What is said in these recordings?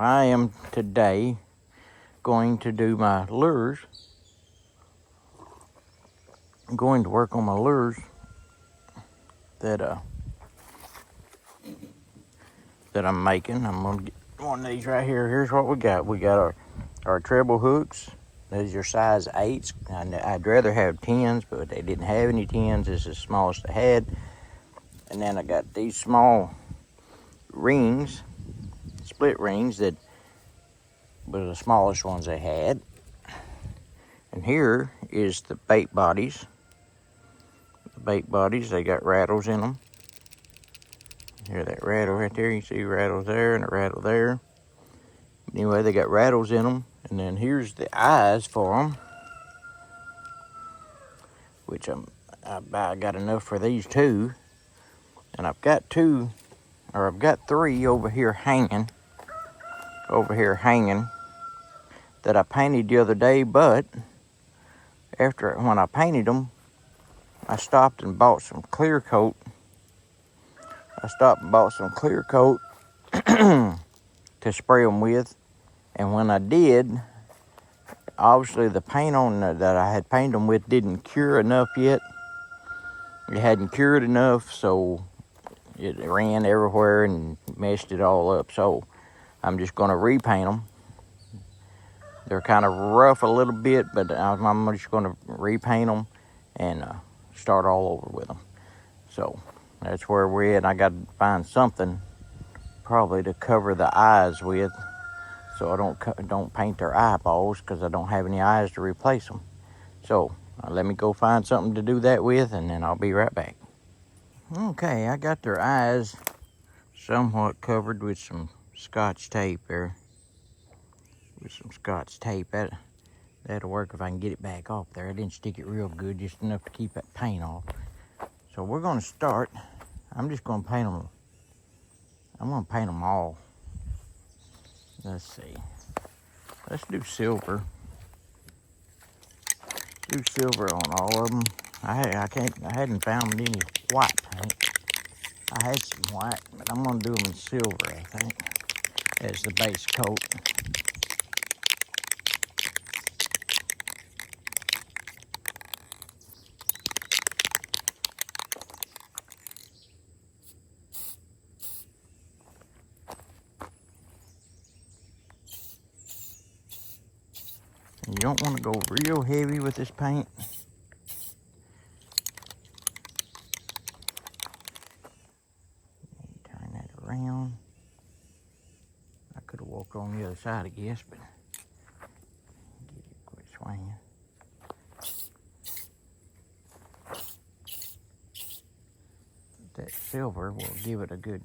I am today going to do my lures. I'm going to work on my lures that I'm making. I'm gonna get one of these right here. Here's what we got. We got our treble hooks. These are size 8s. I'd rather have 10s, but they didn't have any 10s. This is the smallest I had. And then I got these small rings, split rings, that were the smallest ones they had. And here is the bait bodies. The bait bodies, they got rattles in them. Hear that rattle right there? You see rattles there and a rattle there. Anyway, they got rattles in them. And then here's the eyes for them, which I got enough for these 2. And I've got 3 over here hanging. That I painted the other day, but when I painted them, I stopped and bought some clear coat. To spray them with. And when I did, obviously the paint on that I had painted them with didn't cure enough yet. It hadn't cured enough, so it ran everywhere and messed it all up. So I'm just going to repaint them. They're kind of rough a little bit, but I'm just going to repaint them and start all over with them. So that's where we're at. I got to find something probably to cover the eyes with, so I don't paint their eyeballs, because I don't have any eyes to replace them. So let me go find something to do that with, and then I'll be right back. Okay, I got their eyes somewhat covered with some Scotch tape there. That'll work if I can get it back off there. I didn't stick it real good, just enough to keep that paint off. So we're going to start. I'm just going to paint them. I'm going to paint them all. Let's see. Let's do silver. Do silver on all of them. I hadn't found any white paint. I had some white, but I'm going to do them in silver, I think, as the base coat. You don't want to go real heavy with this paint. Turn that around. I could have walked on the other side, I guess, but get it quit swinging. That silver will give it a good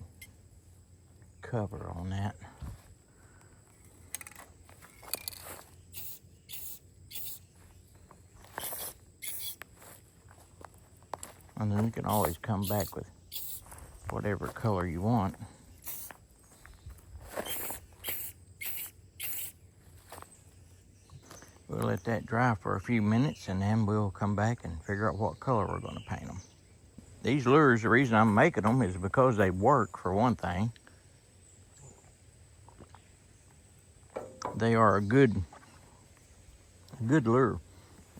cover on that. And then you can always come back with whatever color you want. We'll let that dry for a few minutes, and then we'll come back and figure out what color we're going to paint them. These lures, the reason I'm making them is because they work, for one thing. They are a good lure.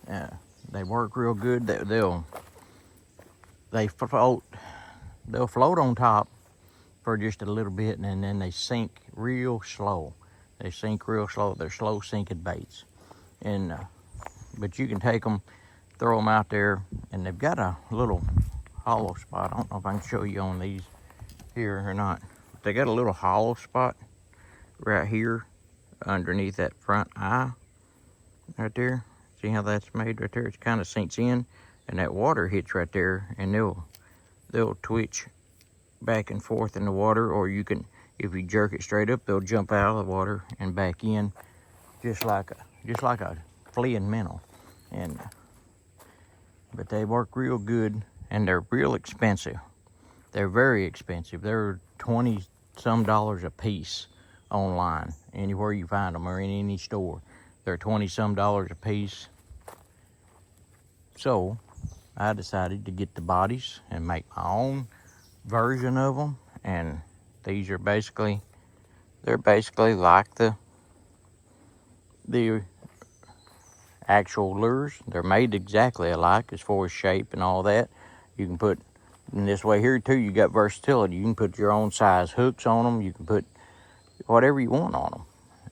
They work real good. They'll float on top for just a little bit, and then they sink real slow. They're slow sinking baits. And but you can take them, throw them out there, and they've got a little hollow spot. I don't know if I can show you on these here or not. They got a little hollow spot right here underneath that front eye right there. See how that's made right there? It kind of sinks in, and that water hits right there, and they'll twitch back and forth in the water, or you can, if you jerk it straight up, they'll jump out of the water and back in, just like a fleeing minnow. And but they work real good, and they're real expensive. They're very expensive. They're $20-some a piece online, anywhere you find them, or in any store. They're $20-some a piece. So I decided to get the bodies and make my own version of them, and these are basically They're basically like the actual lures. They're made exactly alike as far as shape and all that. You can put, in this way here too, you got versatility. You can put your own size hooks on them. You can put whatever you want on them.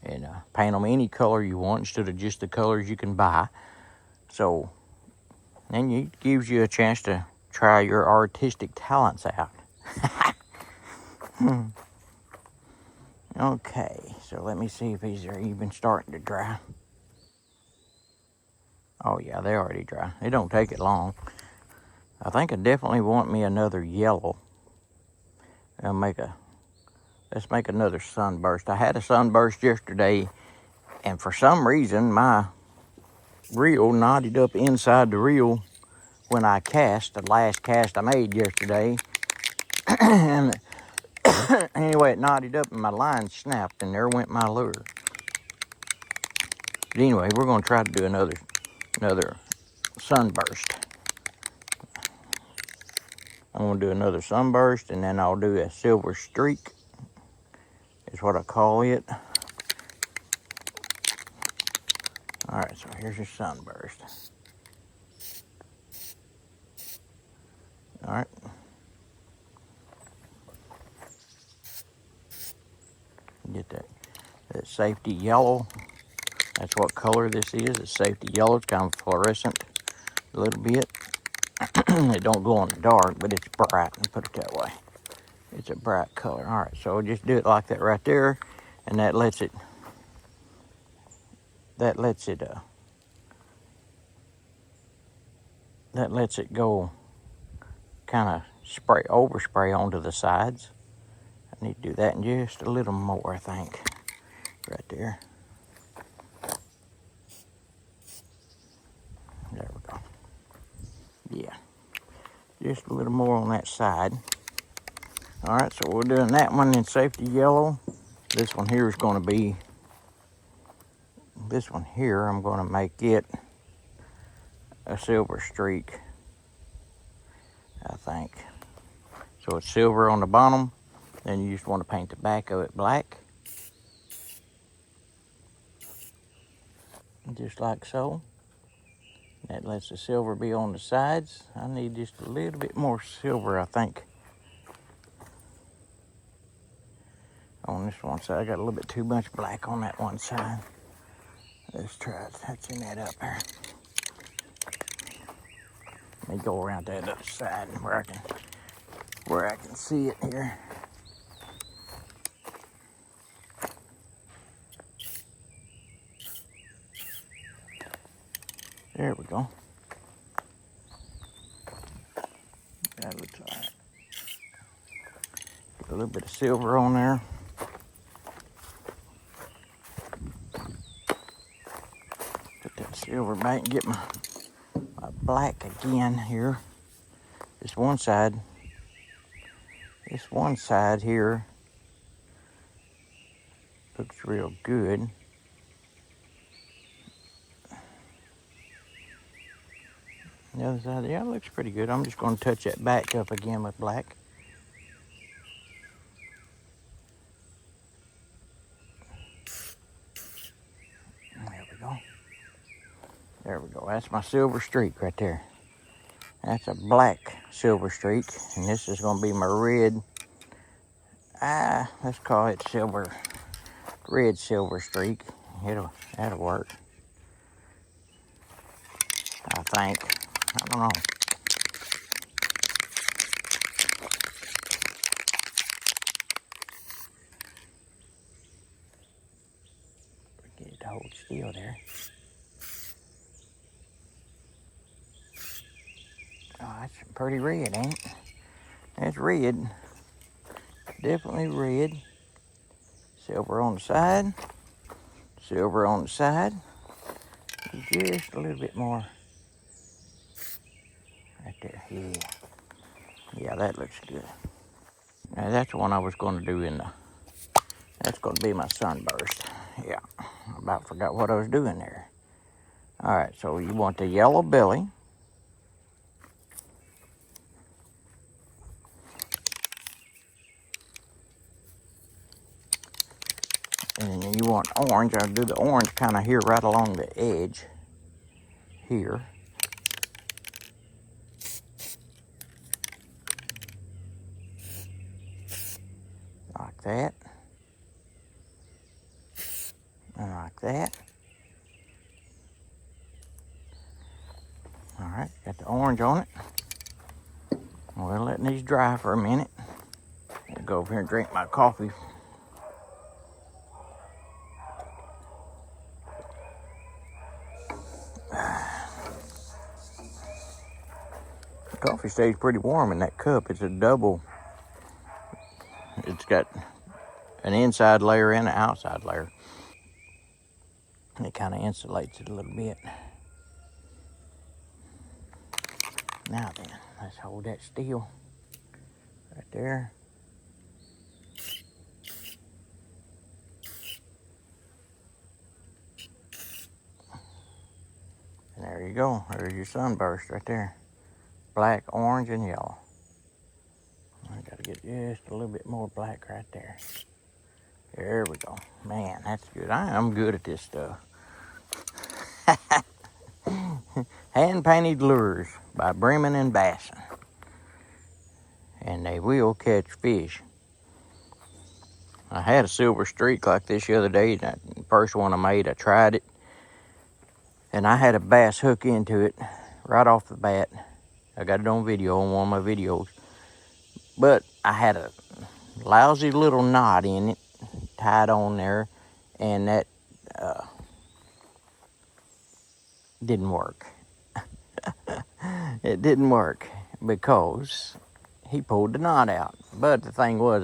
And paint them any color you want instead of just the colors you can buy. So, and it gives you a chance to try your artistic talents out. Okay, so let me see if these are even starting to dry. Oh yeah, they're already dry. It don't take it long. I think I definitely want me another yellow. Let's make another sunburst. I had a sunburst yesterday, and for some reason my reel knotted up inside the reel when I cast, the last cast I made yesterday. And anyway, it knotted up and my line snapped, and there went my lure. But anyway, we're gonna try to do another sunburst. I'm gonna do another sunburst, and then I'll do a silver streak, is what I call it. All right, so here's your sunburst. All right. Get that safety yellow. That's what color this is. It's safety yellow. It's kind of fluorescent a little bit. It don't go in the dark, but it's bright. Let me put it that way. It's a bright color. All right, so just do it like that right there, and that lets it go, kind of overspray onto the sides. I need to do that in just a little more, I think, right there. There we go. Yeah, just a little more on that side. All right, so we're doing that one in safety yellow. This one here is going to be, this one here, I'm going to make it a silver streak, I think. So it's silver on the bottom, then you just want to paint the back of it black. Just like so. That lets the silver be on the sides. I need just a little bit more silver, I think, on this one side. I got a little bit too much black on that one side. Let's try touching that up there. Let me go around that other side where I can see it here. There we go. That looks all right. Get a little bit of silver on there. Put that silver back and get my black again here. This one side here looks real good. The other side, yeah, it looks pretty good. I'm just going to touch that back up again with black. There we go. There we go. That's my silver streak right there. That's a black silver streak, and this is going to be my red. Let's call it red silver streak. That'll work, I think. I don't know. Get it to hold still there. Oh, that's pretty red, ain't it? That's red. Definitely red. Silver on the side. Silver on the side. Just a little bit more. Right there. Yeah. Yeah, that looks good. Now that's the one I was going to do that's going to be my sunburst. Yeah. I about forgot what I was doing there. All right, so you want the yellow belly. want orange, I'll do the orange kind of here right along the edge here. Like that. And like that. All right, got the orange on it. We're letting these dry for a minute. I'll go over here and drink my coffee. The coffee stays pretty warm in that cup. It's a double. It's got an inside layer and an outside layer. And it kind of insulates it a little bit. Now then, let's hold that still right there. And there you go. There's your sunburst right there. Black, orange, and yellow. I gotta get just a little bit more black right there. There we go. Man, that's good. I'm good at this stuff. Hand-painted lures by BREAMIN Bassin. And they will catch fish. I had a silver streak like this the other day. The first one I made, I tried it. And I had a bass hook into it right off the bat. I got it on video on one of my videos. But I had a lousy little knot in it tied on there. And that didn't work. It didn't work because he pulled the knot out. But the thing was,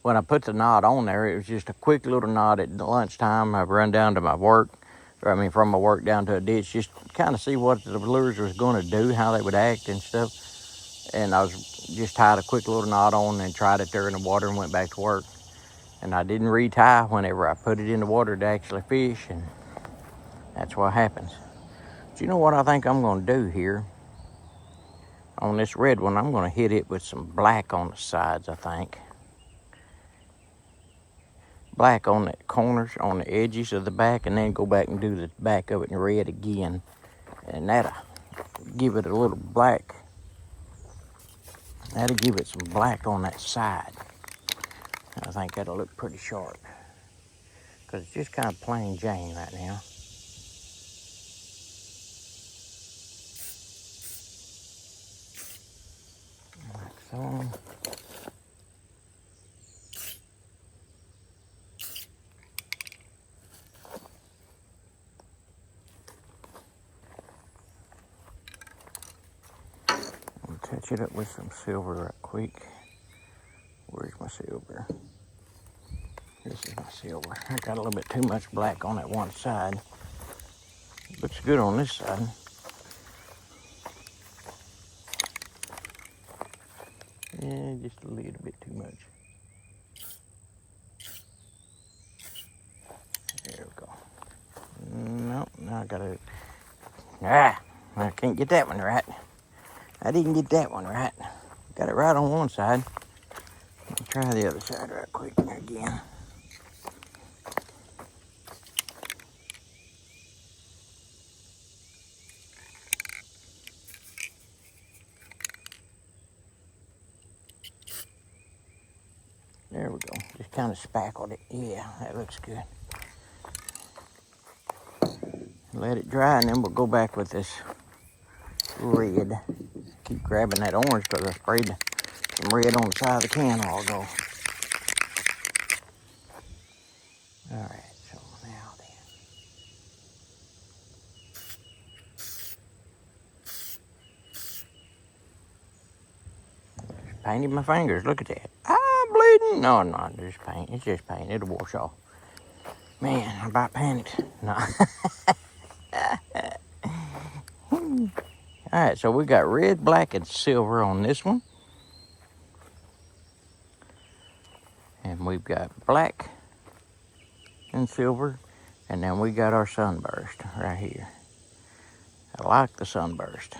when I put the knot on there, it was just a quick little knot at lunchtime. I'd run down to my work, from my work down to a ditch, just kind of see what the lures was going to do, how they would act and stuff. And I was just tied a quick little knot on and tried it there in the water and went back to work. And I didn't retie whenever I put it in the water to actually fish, and that's what happens. But you know what I think I'm going to do here? On this red one, I'm going to hit it with some black on the sides, I think. Black on the corners, on the edges of the back, and then go back and do the back of it in red again. And that'll give it a little black. That'll give it some black on that side. I think that'll look pretty sharp. Because it's just kind of plain Jane right now. Like so. Touch it up with some silver right quick. Where's my silver? This is my silver. I got a little bit too much black on that one side. Looks good on this side. Yeah, just a little bit too much. There we go. Nope, now I gotta... I can't get that one right. I didn't get that one right. Got it right on one side. Let's try the other side right quick again. There we go. Just kind of spackled it. Yeah, that looks good. Let it dry, and then we'll go back with this red. Keep grabbing that orange because I sprayed some red on the side of the can a while ago. All right, so now then. Just painted my fingers. Look at that. I'm bleeding. No, I'm not. Just paint. It's just paint. It'll wash off. Man, I about panicked. No. All right, so we got red, black, and silver on this one. And we've got black and silver. And then we got our sunburst right here. I like the sunburst.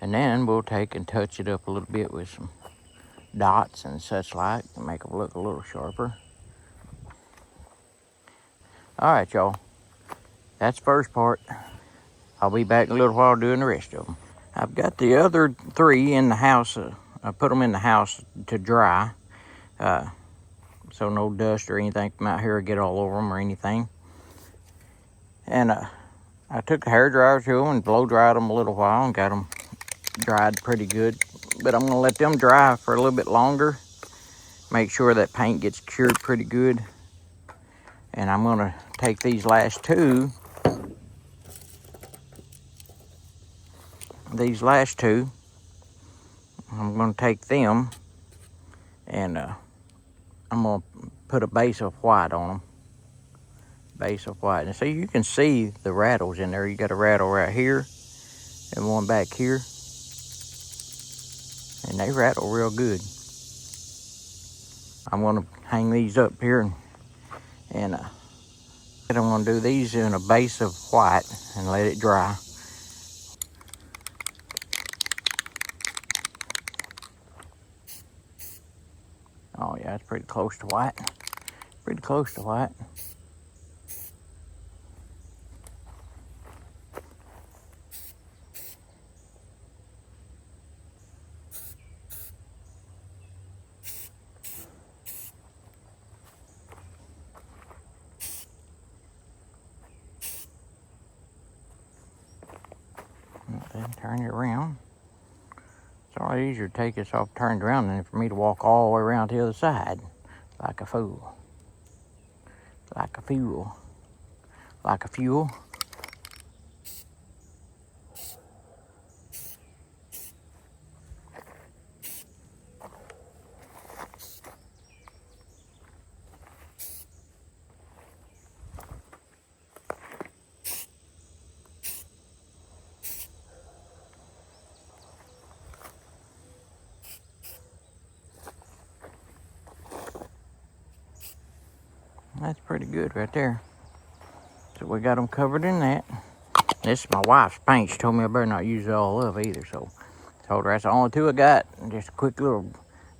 And then we'll take and touch it up a little bit with some dots and such like to make them look a little sharper. All right, y'all. That's the first part. I'll be back in a little while doing the rest of them. I've got the other 3 in the house. I put them in the house to dry, so no dust or anything from out here will get all over them or anything. And I took a hair dryer to them and blow dried them a little while and got them dried pretty good. But I'm gonna let them dry for a little bit longer. Make sure that paint gets cured pretty good. And I'm gonna take these last 2. I'm gonna take them and I'm gonna put a base of white on them. Base of white. And so you can see the rattles in there. You got a rattle right here and one back here. And they rattle real good. I'm gonna hang these up here and I'm gonna do these in a base of white and let it dry. Oh yeah, it's pretty close to white. Pretty close to white. Then turn it around. It's a lot easier to take this off turned around than for me to walk all the way around to the other side like a fool. Like a fool. Like a fuel. That's pretty good right there. So we got them covered in that. This is my wife's paint. She told me I better not use it all up either. So I told her that's the only 2 I got. And just a quick little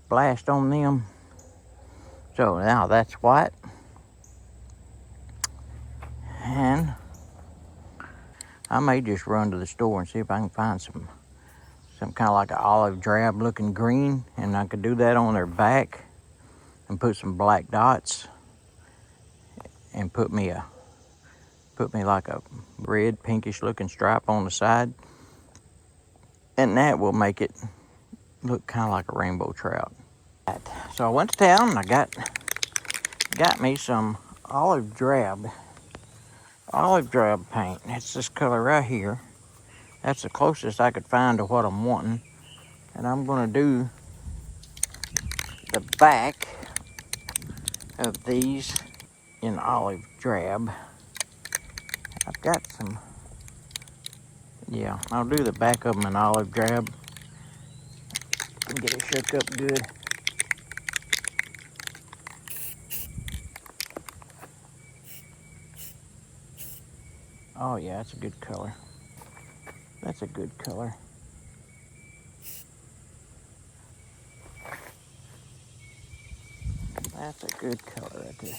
blast on them. So now that's white. And I may just run to the store and see if I can find some kind of like an olive drab looking green. And I could do that on their back and put some black dots and put me like a red pinkish looking stripe on the side, and that will make it look kind of like a rainbow trout. So I went to town and I got me some olive drab paint. It's this color right here. That's the closest I could find to what I'm wanting, and I'm gonna do the back of these in olive drab. I've got some, yeah, I'll do the back of them in olive drab and get it shook up good. Oh yeah, that's a good color. That's a good color. That's a good color right there.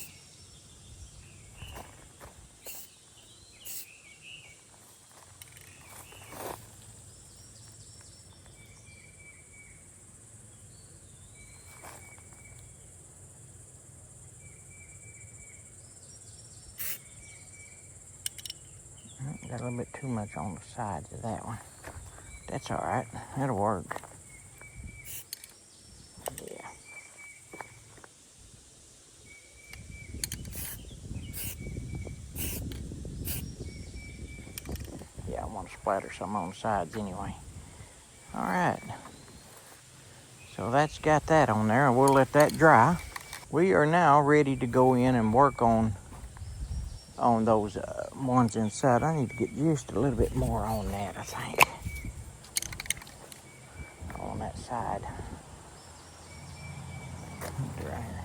Got a little bit too much on the sides of that one. That's all right. That'll work. Yeah. Yeah, I want to splatter some on the sides anyway. All right. So that's got that on there, and we'll let that dry. We are now ready to go in and work on those ones inside. I need to get just a little bit more on that, I think. On that side. Right here.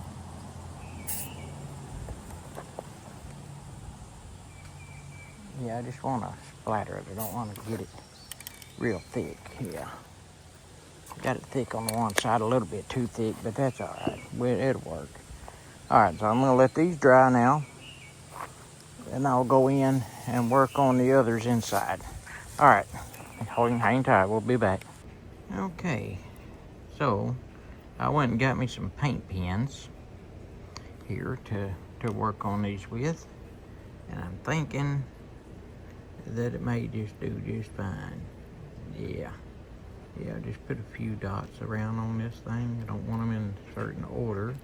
Yeah, I just want to splatter it. I don't want to get it real thick. Yeah. Got it thick on the one side, a little bit too thick, but that's all right. It'll work. All right, so I'm going to let these dry now. and I'll go in and work on the others inside. All right, hang tight, we'll be back. Okay, so I went and got me some paint pens here to work on these with, and I'm thinking that it may just do just fine. Yeah, just put a few dots around on this thing. I don't want them in a certain order.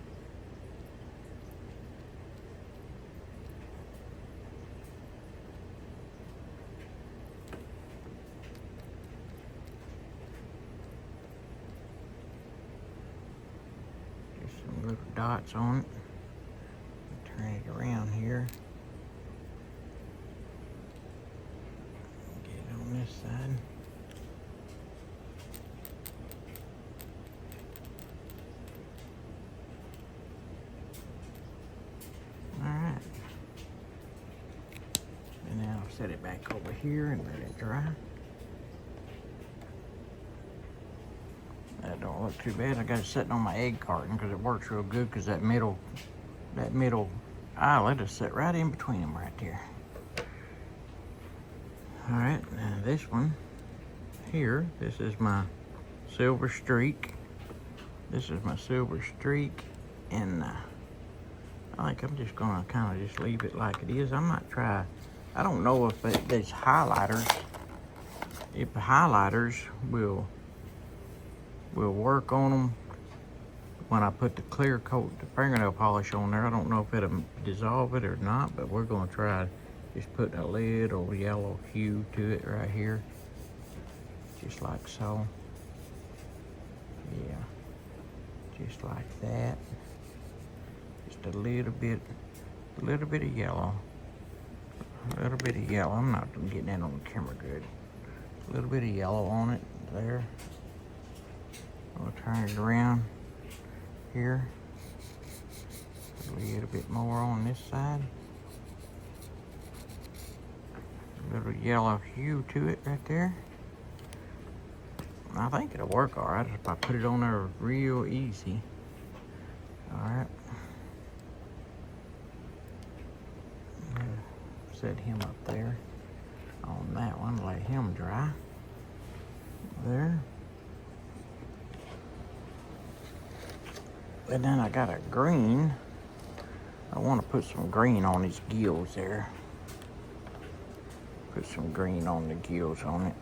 Just some little dots on it. Turn it around here. Get it on this side. Alright. And now I'll set it back over here and let it dry. That don't look too bad. I got it sitting on my egg carton because it works real good because that middle eyelet is set right in between them right there. Alright, now this one here, this is my silver streak. This is my silver streak, and I think I'm just gonna kind of just leave it like it is. I might try, I don't know if these highlighters, if the highlighters will work on them when I put the clear coat, the fingernail polish on there. I don't know if it'll dissolve it or not, but we're gonna try just putting a little yellow hue to it right here. Just like so. Yeah, just like that. Just a little bit of yellow. A little bit of yellow. I'm not getting that on the camera good. A little bit of yellow on it there. We'll turn it around here. A little bit more on this side. A little yellow hue to it right there. I think it'll work all right if I put it on there real easy. All right. Set him up there on that one, let him dry. There. And then I got a green. I want to put some green on these gills there. Put some green on the gills on it.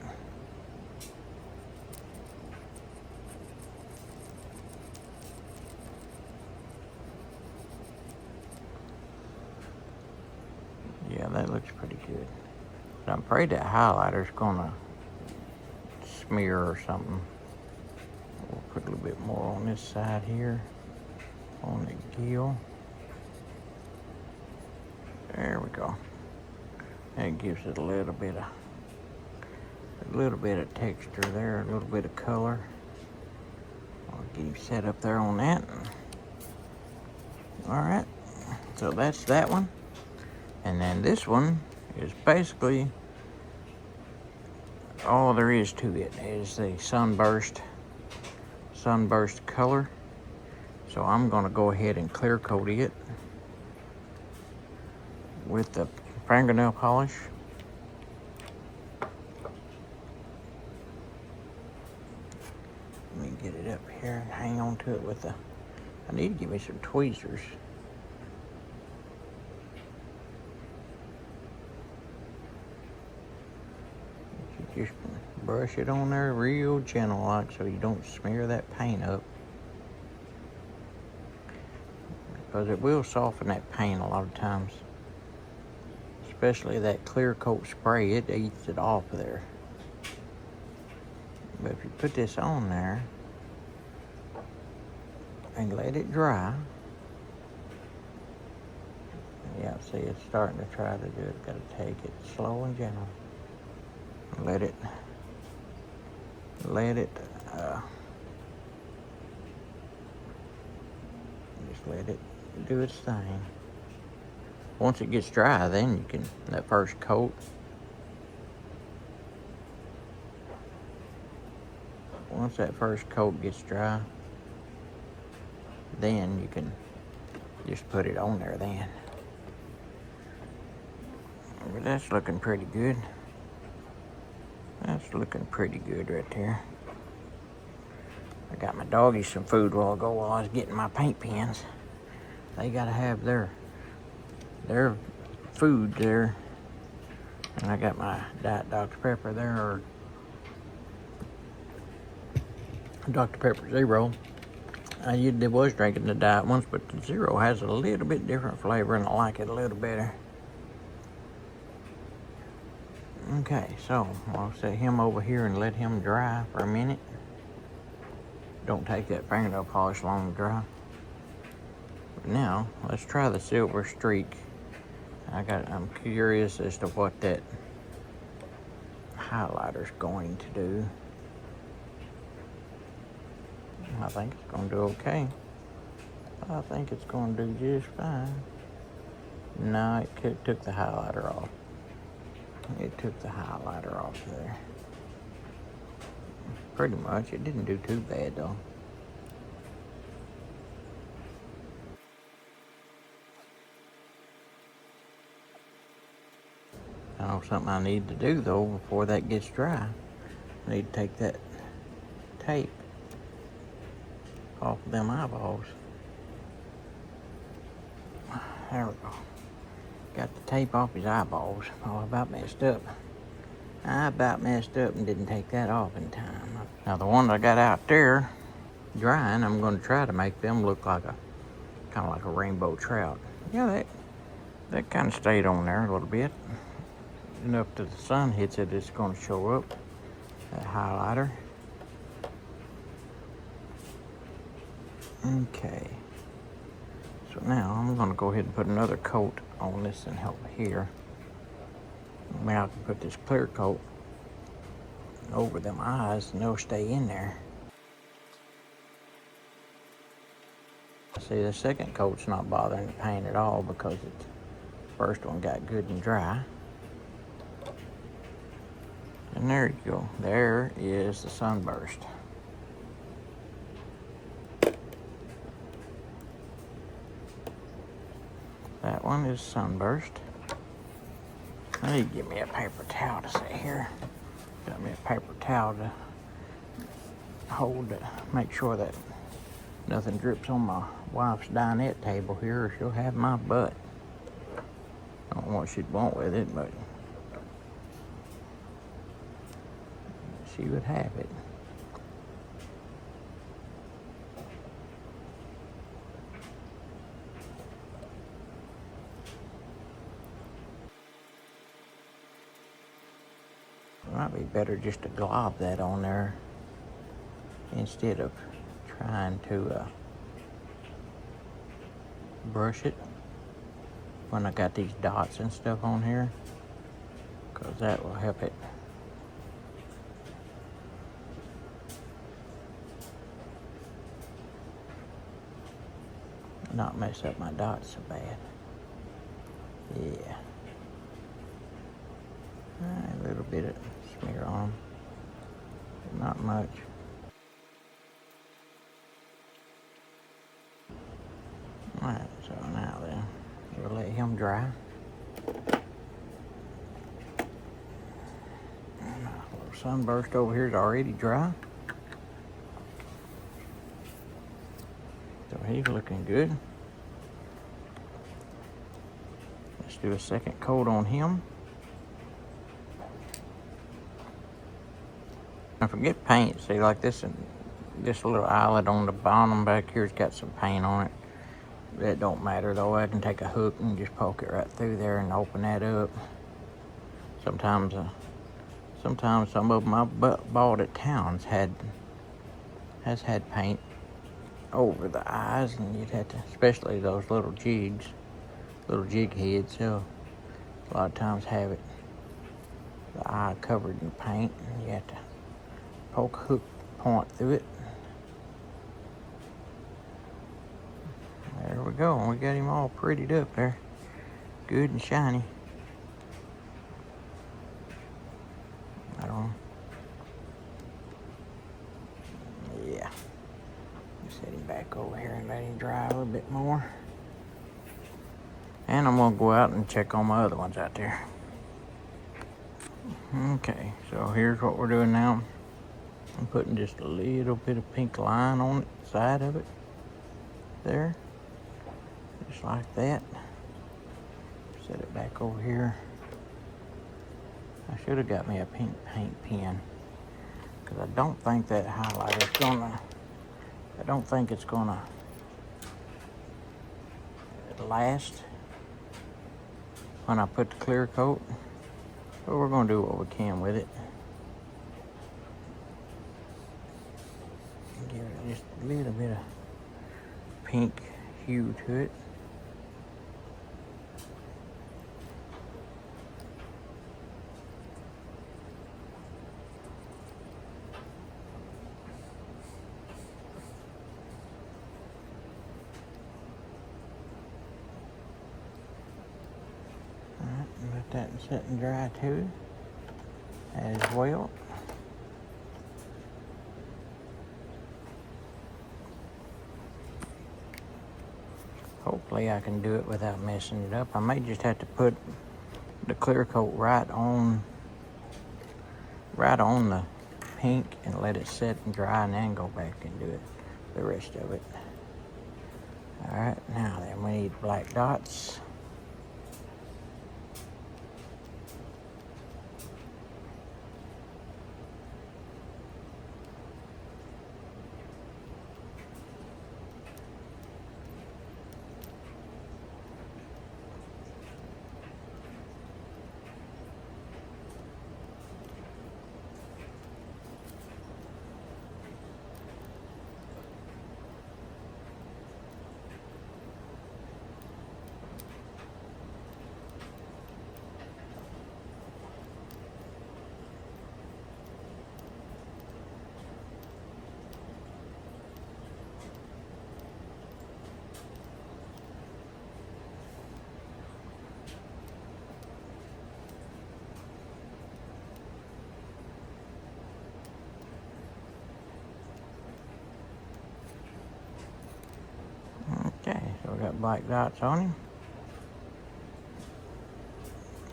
Yeah, that looks pretty good. But I'm afraid that highlighter's gonna smear or something. We'll put a little bit more on this side here, on the gill. There we go. That gives it a little bit of texture there, a little bit of color. I'll get him set up there on that. All right, so that's that one. And then this one is basically all there is to it is the sunburst color. So I'm gonna go ahead and clear coat it with the fingernail polish. Let me get it up here and hang on to it with the, I need to give me some tweezers. Just brush it on there real gentle like so you don't smear that paint up. Because it will soften that paint a lot of times. Especially that clear coat spray, it eats it off of there. But if you put this on there and let it dry, yeah, see it's starting to try to do it. Gotta take it slow and gentle. Let it just let it do its thing. Once it gets dry, then you can, that first coat, once that first coat gets dry, then you can just put it on there then. But that's looking pretty good. That's looking pretty good right there. I got my doggies some food while ago while I was getting my paint pens. They gotta have their food there. And I got my Diet Dr. Pepper there, or Dr. Pepper Zero. I was drinking the Diet once, but the Zero has a little bit different flavor and I like it a little better. Okay, so I'll set him over here and let him dry for a minute. Don't take that fingernail polish long to dry. But now, let's try the Silver Streak. I'm curious as to what that highlighter's going to do. I think it's going to do okay. I think it's going to do just fine. No, it took the highlighter off. It took the highlighter off there. Pretty much. It didn't do too bad though. I know something I need to do though before that gets dry. I need to take that tape off of them eyeballs. There we go. Got the tape off his eyeballs. Oh, I about messed up. I about messed up and didn't take that off in time. Now the ones I got out there drying, I'm going to try to make them look like kind of like a rainbow trout. Yeah, that kind of stayed on there a little bit. Enough that the sun hits it, it's going to show up. That highlighter. Okay. So now I'm going to go ahead and put another coat on this and help here. Now I can put this clear coat over them eyes and they'll stay in there. See, the second coat's not bothering the paint at all because the first one got good and dry. And there you go. There is the sunburst. That one is sunburst. I need to get me a paper towel to sit here. Got me a paper towel to hold to make sure that nothing drips on my wife's dinette table here or she'll have my butt. I don't know what she'd want with it, but she would have it. It might be better just to glob that on there instead of trying to brush it when I got these dots and stuff on here, because that will help it. Not mess up my dots so bad. Yeah. A little bit of smear on them, but not much. Alright, so now then, we'll let him dry. A little sunburst over here is already dry. So he's looking good. Let's do a second coat on him. Now forget paint, see like this little eyelet on the bottom back here's got some paint on it. That don't matter though. I can take a hook and just poke it right through there and open that up. Sometimes some of them I bought at towns has had paint over the eyes, and you'd have to, especially those little jig heads, so a lot of times have it, the eye covered in paint, and you have to poke a hook point through it. There we go. We got him all prettied up there. Good and shiny. I don't know. Yeah. Set him back over here and let him dry a little bit more. And I'm going to go out and check on my other ones out there. Okay, so here's what we're doing now. I'm putting just a little bit of pink line on the side of it. There. Just like that. Set it back over here. I should have got me a pink paint pen, because I don't think that highlighter's gonna, I don't think it's gonna last when I put the clear coat, but we're gonna do what we can with it. Give it just a little bit of pink hue to it. Alright, let that sit and dry too, as well. Hopefully I can do it without messing it up. I may just have to put the clear coat right on the pink and let it set and dry, and then go back and do it, the rest of it. All right, now then we need black dots. Okay, so we got black dots on him.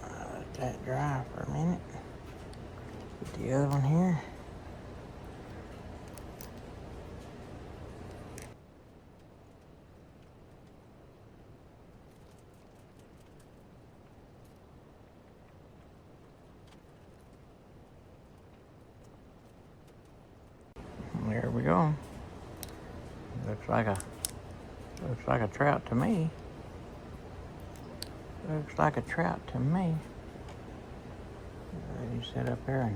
Let that dry for a minute. Put the other one here. There we go. Looks like a trout to me. Looks like a trout to me. You sit up there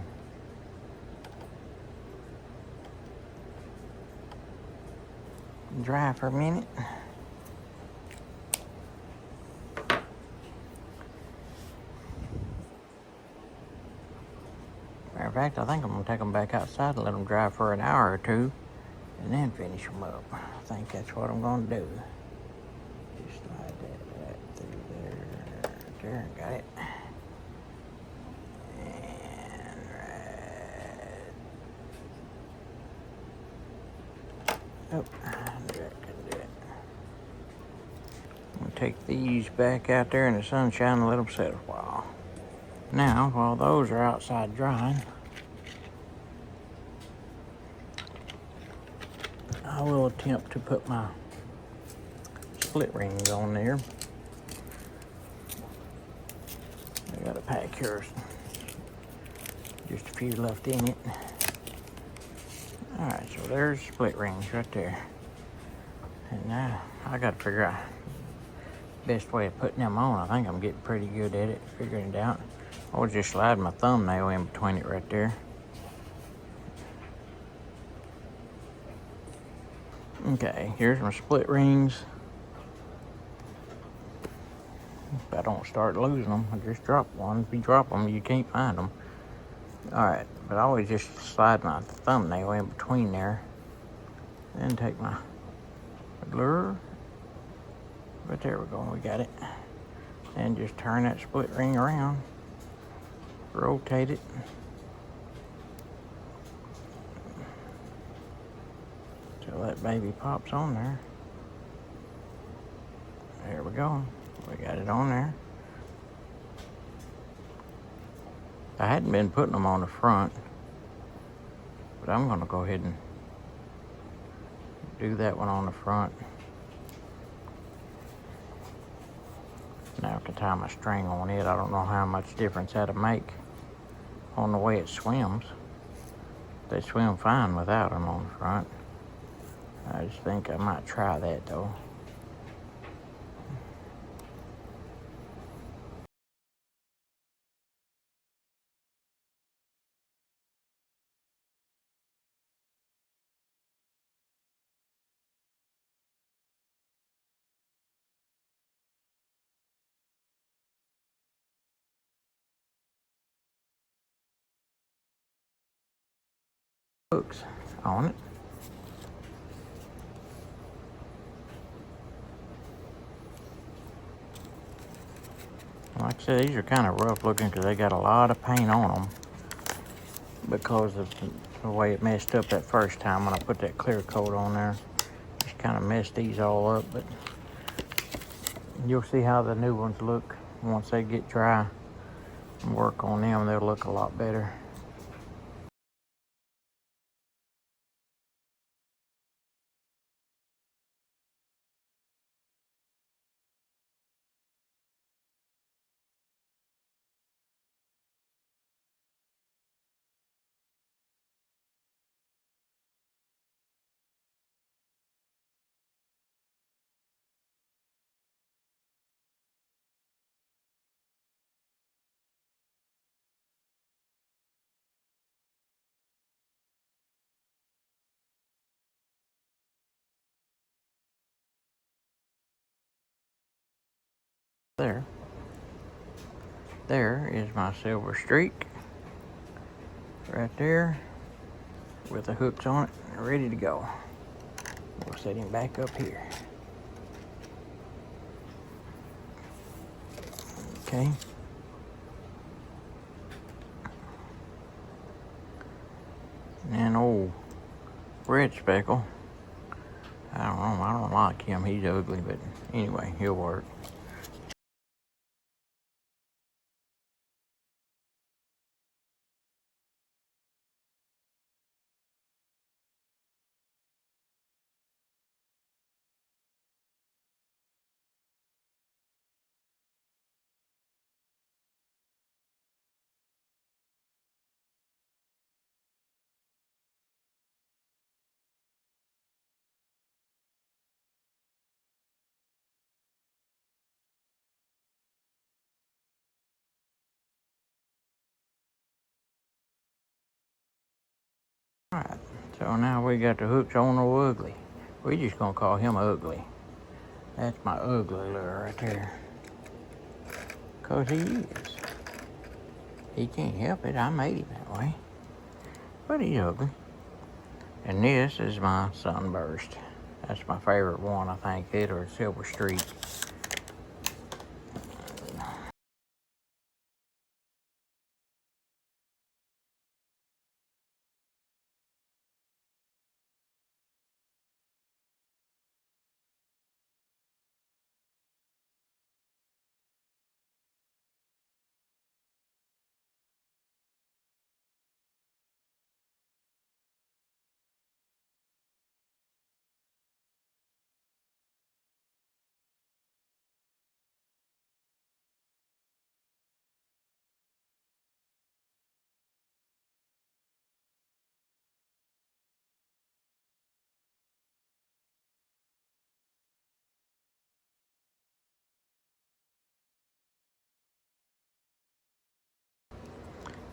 and dry for a minute. Matter of fact, I think I'm gonna take them back outside and let them dry for an hour or two, and then finish them up. I think that's what I'm gonna do. Just slide that through there, got it. And oh, that couldn't do it. I'm gonna take these back out there in the sunshine and let them set a while. Now, while those are outside drying, I will attempt to put my split rings on there. I got a pack here, just a few left in it. All right, so there's split rings right there. And now I got to figure out the best way of putting them on. I think I'm getting pretty good at it, figuring it out. I was just sliding my thumbnail in between it right there. Okay, here's my split rings. If I don't start losing them, I just drop one. If you drop them, you can't find them. All right, but I always just slide my thumbnail in between there. Then take my lure. But there we go, we got it. And just turn that split ring around. Rotate it. Till that baby pops on there. There we go. We got it on there. I hadn't been putting them on the front, but I'm gonna go ahead and do that one on the front. Now I can tie my string on it. I don't know how much difference that'll make on the way it swims. They swim fine without them on the front. I just think I might try that though. Hooks on it. Like I said, these are kind of rough looking because they got a lot of paint on them because of the way it messed up that first time when I put that clear coat on there. Just kind of messed these all up, but you'll see how the new ones look once they get dry and work on them. They'll look a lot better. There is my silver streak right there with the hooks on it, ready to go. We'll set him back up here. Okay. And old red speckle, I don't know, I don't like him. He's ugly, but anyway, he'll work. Alright, so now we got the hooks on the ugly. We're just gonna call him Ugly. That's my ugly lure right there. Cause he is. He can't help it, I made him that way. But he's ugly. And this is my Sunburst. That's my favorite one, I think, it or Silver Streak.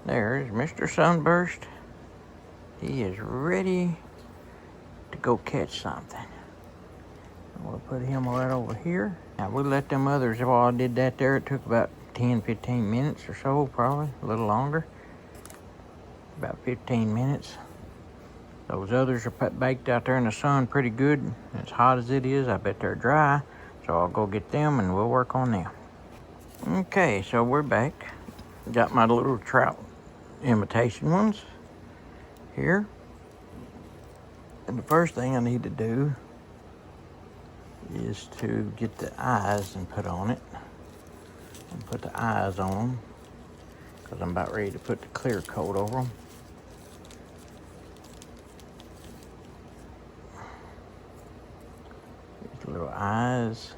There's Mr. Sunburst. He is ready to go catch something. We'll put him right over here. Now we let them others, while I did that there, it took about 10-15 minutes or so, probably, a little longer. About 15 minutes. Those others are baked out there in the sun pretty good. As hot as it is, I bet they're dry. So I'll go get them and we'll work on them. Okay, so we're back. Got my little trout imitation ones here. And the first thing I need to do is to get the eyes and put on it. And put the eyes on them. because I'm about ready to put the clear coat over them. These little eyes.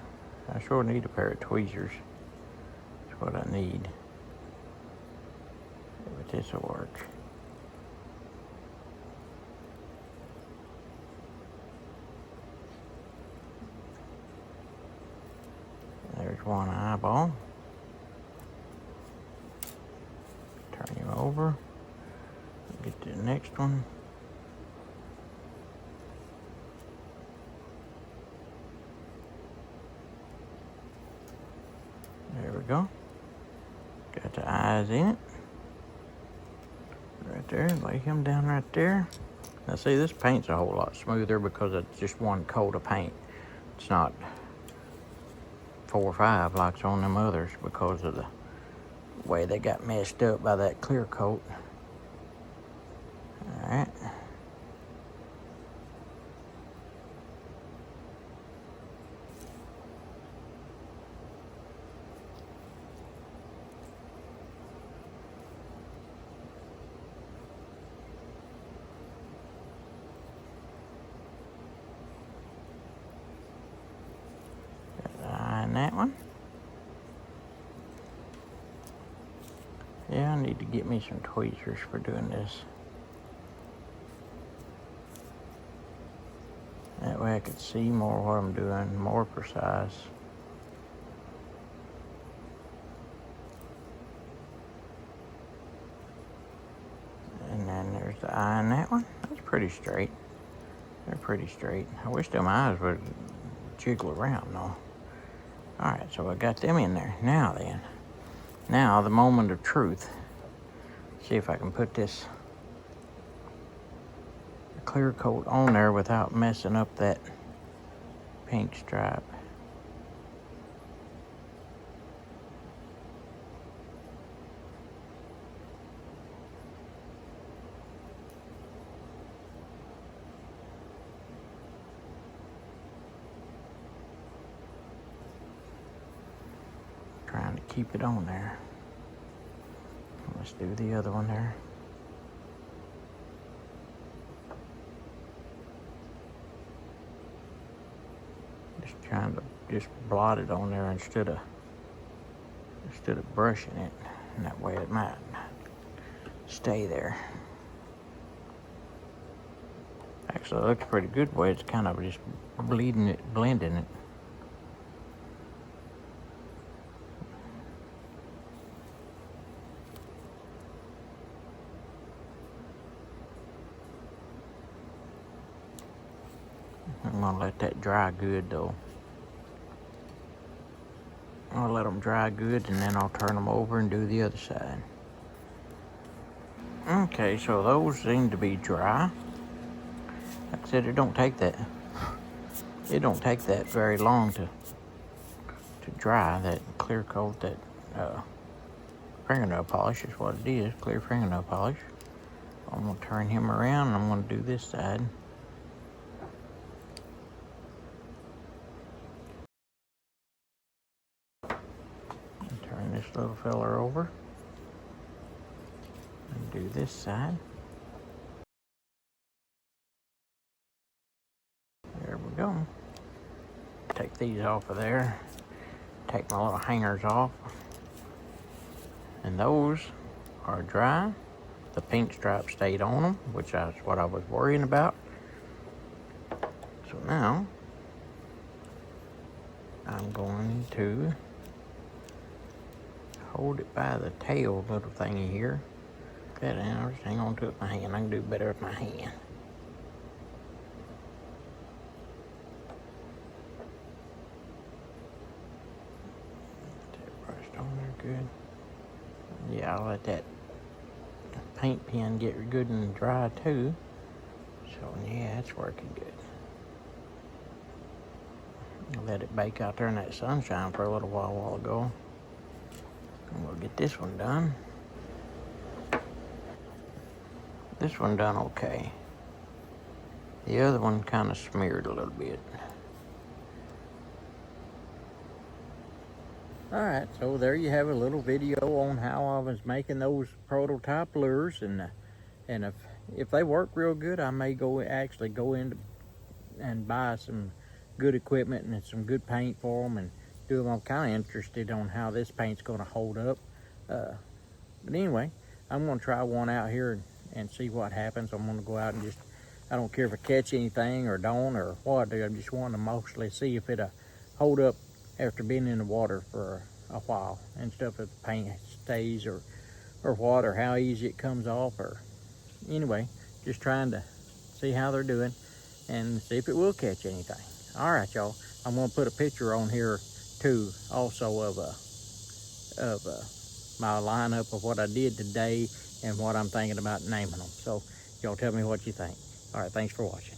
I sure need a pair of tweezers. That's what I need. But this will work. There's one eyeball. Turn him over. Get to the next one. There we go. Got the eyes in it. Right there. Lay him down right there. Now see, this paint's a whole lot smoother because it's just one coat of paint. It's not 4 or 5 like on them others because of the way they got messed up by that clear coat. Alright. That one. Yeah, I need to get me some tweezers for doing this. That way I could see more what I'm doing, more precise. And then there's the eye in that one. That's pretty straight. They're pretty straight. I wish them eyes would jiggle around though. Alright, so I got them in there. Now then, now the moment of truth. See if I can put this clear coat on there without messing up that pink stripe. Trying to keep it on there. Let's do the other one there. Just trying to just blot it on there instead of brushing it, and that way it might stay there. Actually, it looks pretty good the way it's kind of just blending it. I'm gonna let that dry good though. I'll let them dry good and then I'll turn them over and do the other side. Okay, so those seem to be dry. Like I said, it don't take that very long to dry, that clear coat, that fingernail polish is what it is, clear fingernail polish. I'm gonna turn him around and I'm gonna do this side. Turn this little fella over and do this side. There we go. Take these off of there. Take my little hangers off. And those are dry. The pink stripe stayed on them, which is what I was worrying about. So now, I'm going to hold it by the tail little thingy here. That and I'll just hang on to it with my hand. I can do better with my hand. That brushed on there good. Yeah, I'll let that paint pen get good and dry too. So yeah, it's working good. I let it bake out there in that sunshine for a little while ago. And we'll get this one done. This one done okay. The other one kind of smeared a little bit. All right, so there you have a little video on how I was making those prototype lures, and if they work real good, I may actually go in and buy some good equipment and some good paint for them and do them. I'm kind of interested on how this paint's going to hold up. But anyway, I'm going to try one out here and see what happens. I'm going to go out and just, I don't care if I catch anything or don't or what. I just want to mostly see if it'll hold up after being in the water for a while and stuff, if the paint stays or what, or how easy it comes off, or anyway, just trying to see how they're doing and see if it will catch anything. All right, y'all, I'm going to put a picture on here too also of my lineup of what I did today and what I'm thinking about naming them. So y'all tell me what you think. All right, thanks for watching.